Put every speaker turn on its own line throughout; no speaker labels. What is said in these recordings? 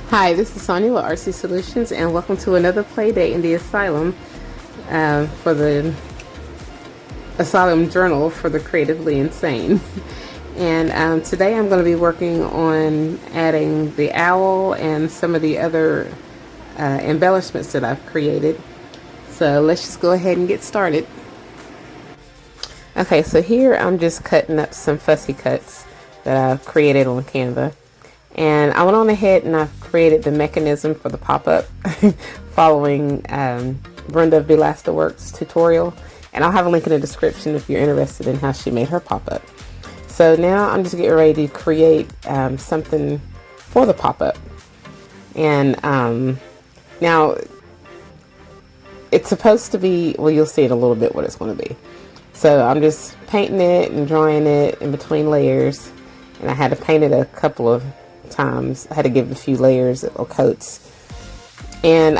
Hi, this is Sonia with RC Solutions, and welcome to another play day in the Asylum for the Asylum Journal for the Creatively Insane. And today I'm going to be working on adding the owl and some of the other embellishments that I've created. So let's just go ahead and get started. Okay, so here I'm just cutting up some fussy cuts that I've created on Canva. And I went on ahead and I've created the mechanism for the pop-up following Brenda of Works tutorial. And I'll have a link in the description if you're interested in how she made her pop-up. So now I'm just getting ready to create something for the pop-up. And now it's supposed to be, well, you'll see in a little bit what it's going to be. So I'm just painting it and drawing it in between layers. And I had to paint it a couple of times. I had to give it a few layers or coats. And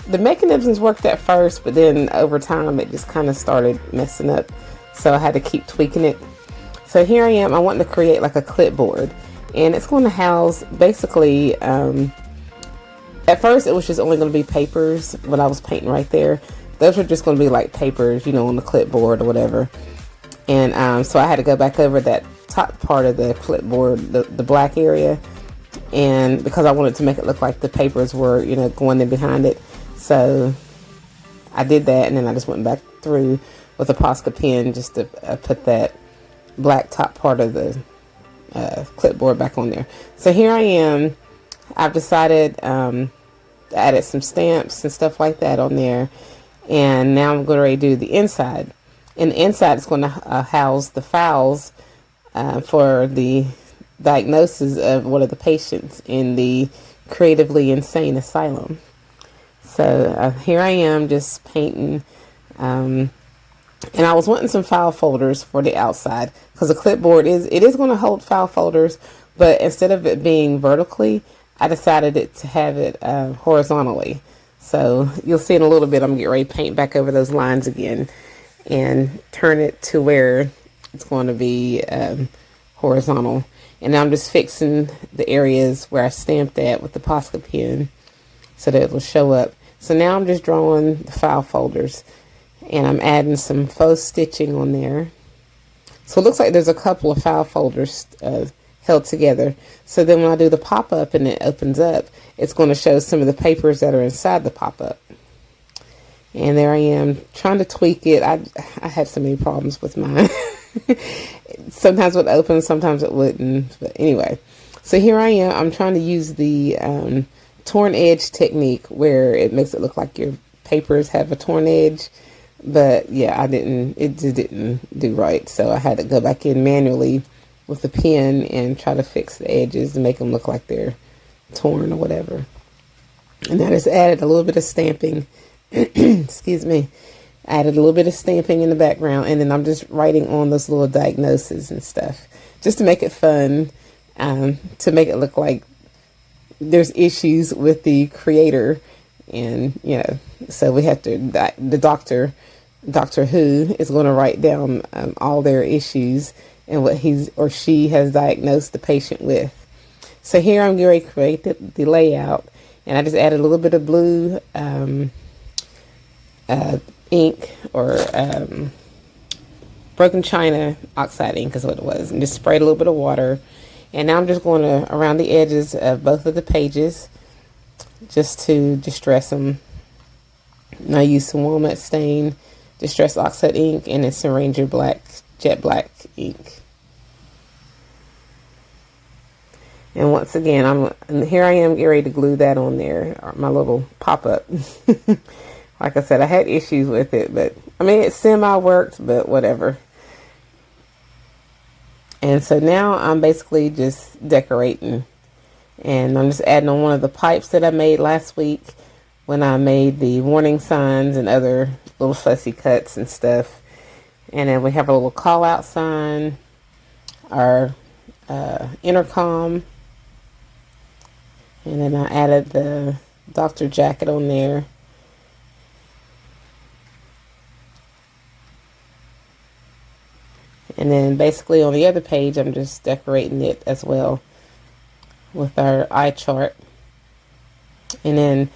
the mechanisms worked at first, but then over time it just kind of started messing up. So I had to keep tweaking it. So here I am. I want to create like a clipboard. And it's going to house basically, at first it was just only going to be papers when I was painting right there. Those were just going to be like papers, you know, on the clipboard or whatever. And so I had to go back over that top part of the clipboard, the black area. And because I wanted to make it look like the papers were, you know, going in behind it. So I did that, and then I just went back through with a Posca pen just to put that black top part of the clipboard back on there. So here I am. I've decided I added some stamps and stuff like that on there. And now I'm going to do the inside. And the inside is going to house the files for the diagnoses of one of the patients in the Creatively Insane Asylum. So here I am just painting. And I was wanting some file folders for the outside because the clipboard is going to hold file folders, but instead of it being vertically, I decided to have it horizontally. So you'll see in a little bit I'm getting ready to paint back over those lines again and turn it to where it's going to be horizontal. And now I'm just fixing the areas where I stamped at with the Posca pen so that it will show up. So now I'm just drawing the file folders and I'm adding some faux stitching on there. So it looks like there's a couple of file folders held together. So then when I do the pop-up and it opens up, it's going to show some of the papers that are inside the pop-up. And there I am trying to tweak it. I had so many problems with mine. Sometimes it would open, sometimes it wouldn't. But anyway, so here I am. I'm trying to use the torn edge technique where it makes it look like your papers have a torn edge. But yeah, it just didn't do right. So I had to go back in manually with the pen and try to fix the edges and make them look like they're torn or whatever. And I just added a little bit of stamping. Excuse me. Added a little bit of stamping in the background, and then I'm just writing on those little diagnoses and stuff just to make it fun, to make it look like there's issues with the creator. And you know, so we have to, the Doctor Who is going to write down all their issues and what he's or she has diagnosed the patient with. So here I'm going to create the layout, and I just added a little bit of blue ink or broken china oxide ink is what it was, and just sprayed a little bit of water. And now I'm just going to around the edges of both of the pages just to distress them. And I used some walnut stain distress oxide ink and then some Ranger black jet black ink. And once again, here I am getting ready to glue that on there, my little pop-up. Like I said, I had issues with it, but I mean, it semi-worked, but whatever. And so now I'm basically just decorating. And I'm just adding on one of the pipes that I made last week when I made the warning signs and other little fussy cuts and stuff. And then we have a little call-out sign, our intercom. And then I added the doctor jacket on there. And then basically on the other page, I'm just decorating it as well with our eye chart. And then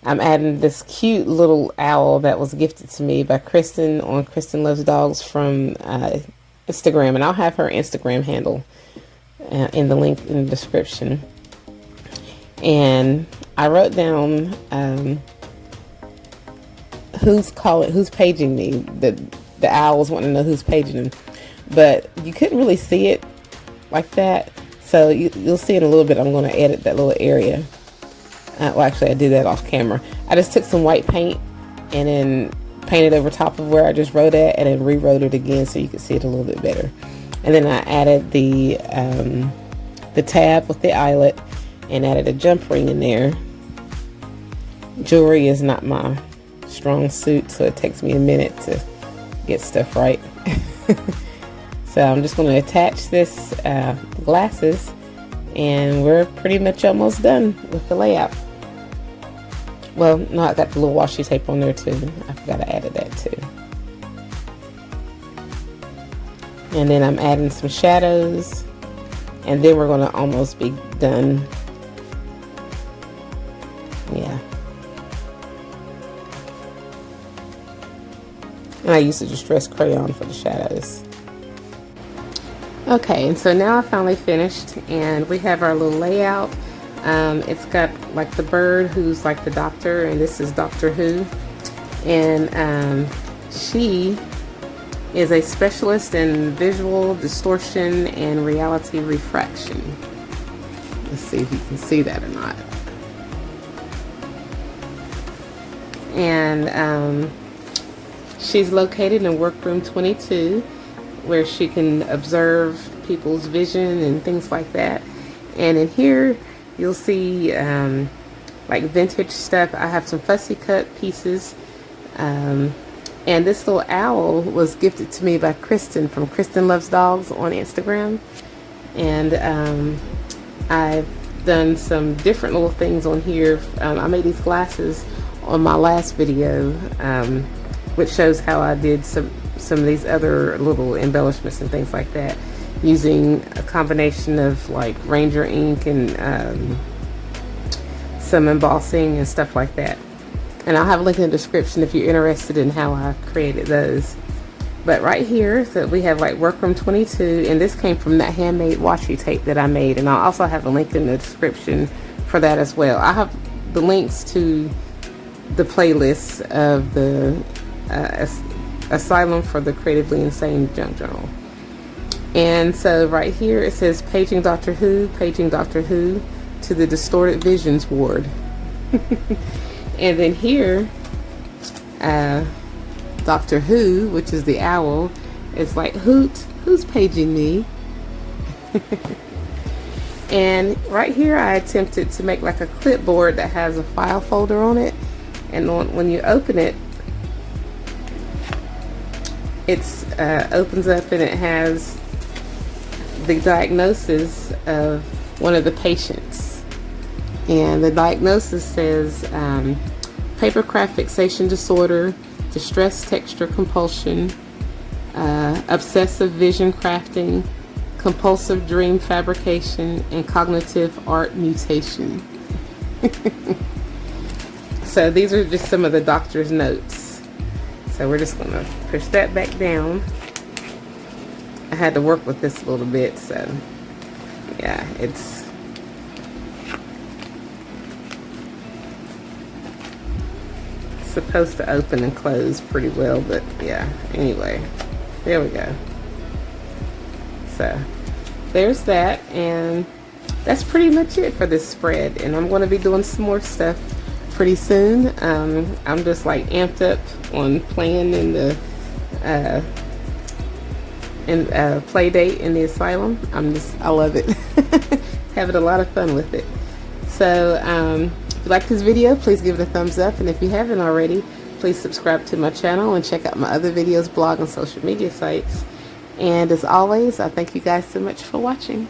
I'm adding this cute little owl that was gifted to me by Kristen on Kristen Loves Dogs from Instagram. And I'll have her Instagram handle in the link in the description. And I wrote down who's paging me. The owls want to know who's paging them. But you couldn't really see it like that. So you'll see in a little bit I'm going to edit that little area. Well, actually, I did that off camera. I just took some white paint and then painted over top of where I just wrote at, and then rewrote it again so you can see it a little bit better. And then I added the tab with the eyelet and added a jump ring in there. Jewelry is not my strong suit, so it takes me a minute to get stuff right. So I'm just going to attach this glasses, and we're pretty much almost done with the layout. Well, no, I got the little washi tape on there too. I forgot I added that too. And then I'm adding some shadows, and then we're going to almost be done. Yeah. And I used a distress crayon for the shadows. Okay, and so now I finally finished, and we have our little layout. It's got like the bird who's like the doctor, and this is Doctor Who. And she is a specialist in visual distortion and reality refraction. Let's see if you can see that or not. And she's located in workroom 22, where she can observe people's vision and things like that. And in here you'll see like vintage stuff. I have some fussy cut pieces, and this little owl was gifted to me by Kristen from Kristen Loves Dogs on Instagram. And I've done some different little things on here. I made these glasses on my last video, which shows how I did some of these other little embellishments and things like that, using a combination of like Ranger ink and some embossing and stuff like that. And I'll have a link in the description if you're interested in how I created those. But right here, so we have like workroom 22, and this came from that handmade washi tape that I made, and I'll also have a link in the description for that as well. I have the links to the playlists of the Asylum for the Creatively Insane Junk Journal. And so right here it says paging Doctor Who to the Distorted Visions Ward. And then here Doctor Who, which is the owl, is like, who's paging me? And right here I attempted to make like a clipboard that has a file folder on it, and when you open it, it's opens up and it has the diagnosis of one of the patients. And the diagnosis says papercraft fixation disorder, distress texture compulsion, obsessive vision crafting, compulsive dream fabrication, and cognitive art mutation. So these are just some of the doctor's notes. So we're just going to push that back down. I had to work with this a little bit, so yeah, it's supposed to open and close pretty well, but yeah, anyway, there we go. So there's that, and that's pretty much it for this spread, and I'm going to be doing some more stuff pretty soon. I'm just like amped up on playing in the play date in the asylum. I love it. Having a lot of fun with it. So if you like this video, please give it a thumbs up, and if you haven't already, please subscribe to my channel and check out my other videos, blog, and social media sites. And as always, I thank you guys so much for watching.